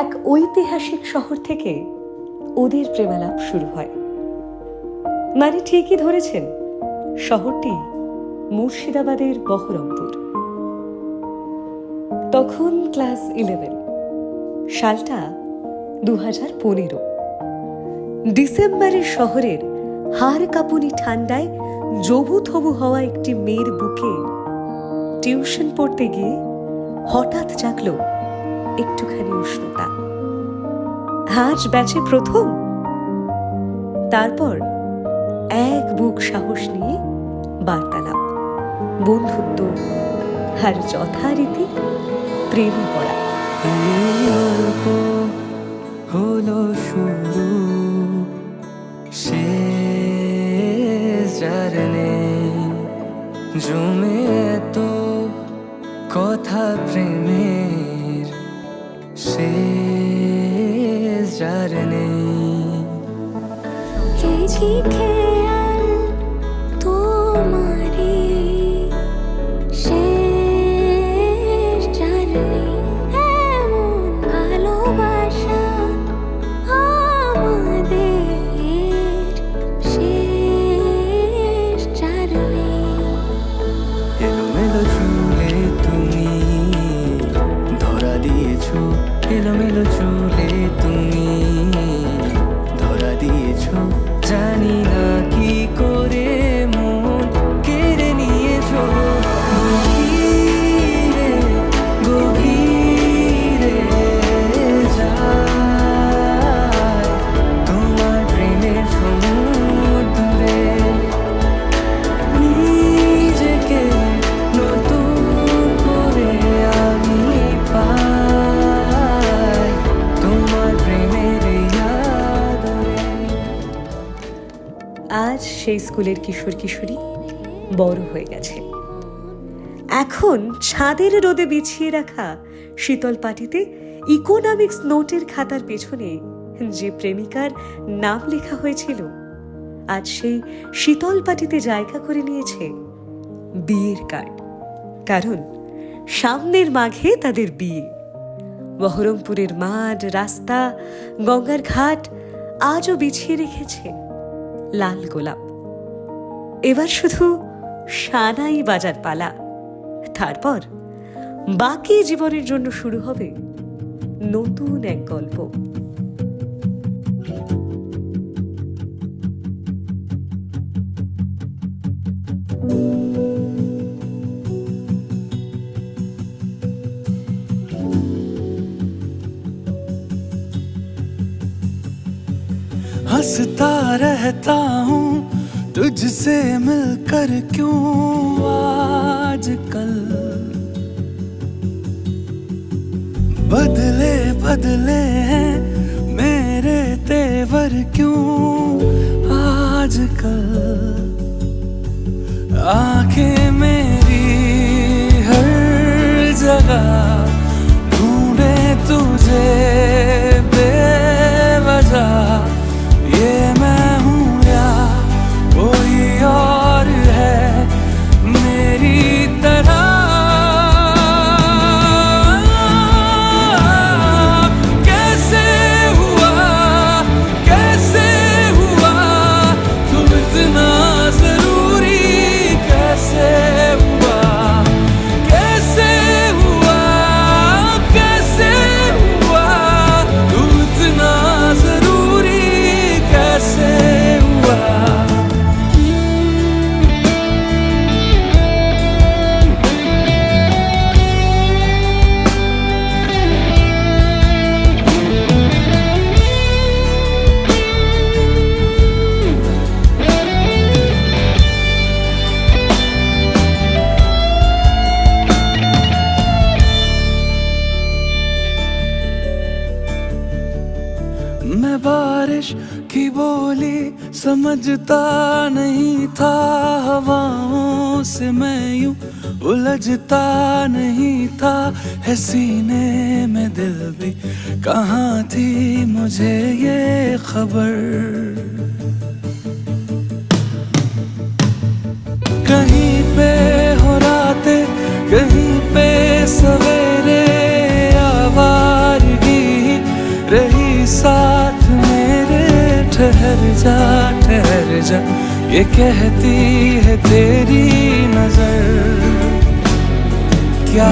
এক ঐতিহাসিক শহর থেকে ওদের প্রেমালাপ শুরু হয়। মানে ঠিকই ধরেছেন, শহরটি মুর্শিদাবাদের বহরমপুর। তখন ক্লাস 11, সালটা 2015। ডিসেম্বরের শহরের হাড় কাঁপুনি ঠান্ডায় জবু থবু হওয়া একটি মেয়ের বুকে টিউশন পড়তে গিয়ে হঠাৎ জাগল একটুখানি উষ্ণতা। আজ ব্যাচে প্রথম। তারপর এক বুক সাহস নিয়ে বার্তালাপ, বন্ধুত্ব আর যথারীতি প্রেমে পড়া। হলো শুরু শেষ জার্নি, জমে তো কথা প্রেমের শেষ জার্নি। কেজি খেয়াল তোমারি শেষ জার্নি, এমন ভালোবাসা আমাদের শেষ জার্নি। এলোমেলো চুলে তুমি ধরা দিয়েছো, এলোমেলো চুলে তুমি ধরা দিয়েছো, জানি না কি করে মন কেড়ে নিয়েছো। গভীরে গভীরে যায় তোমার প্রেমের সমুদ্রে, নিজেকে নতুন করে আমি পাই তোমার প্রেমের আদরে। আজ সেই স্কুলের কিশোর কিশোরী বড় হয়ে গেছে। এখন ছাদের রোদে বিছিয়ে রাখা শীতল পাটিতে ইকোনমিক্স নোটের খাতার পেছনে যে প্রেমিকার নাম লেখা হয়েছিল, আজ সেই শীতল পাটিতে জায়গা করে নিয়েছে বিয়ের কার্ড। কারণ সামনের মাঘে তাদের বিয়ে। বহরমপুরের মাঠ, রাস্তা, গঙ্গার ঘাট আজও বিছিয়ে রেখেছে লাল গোলাপ। এবার শুধু সানাই বাজার পালা। তারপর বাকি জীবনের জন্য শুরু হবে নতুন এক গল্প। हंसता रहता हूँ तुझसे मिलकर, क्यों आजकल बदले बदले हैं मेरे तेवर, क्यों आजकल आंखें मेरी हर जगह ढूंढे तुझे बेवजह, ये मैं हूँ या कोई और है मेरी तरह। कैसे हुआ तू इतना जरूरी, कैसे हुआ तू इतना जरूरी, कैसे हुआ। मैं बारिश की बोली समझता नहीं था, हवाओं से मैं यूं उलझता नहीं था, है सीने में दिल भी कहाँ थी मुझे ये खबर। कहीं पे हो रातें, कहीं पे सवेरे, आवारगी ये कहती है तेरी नजर क्या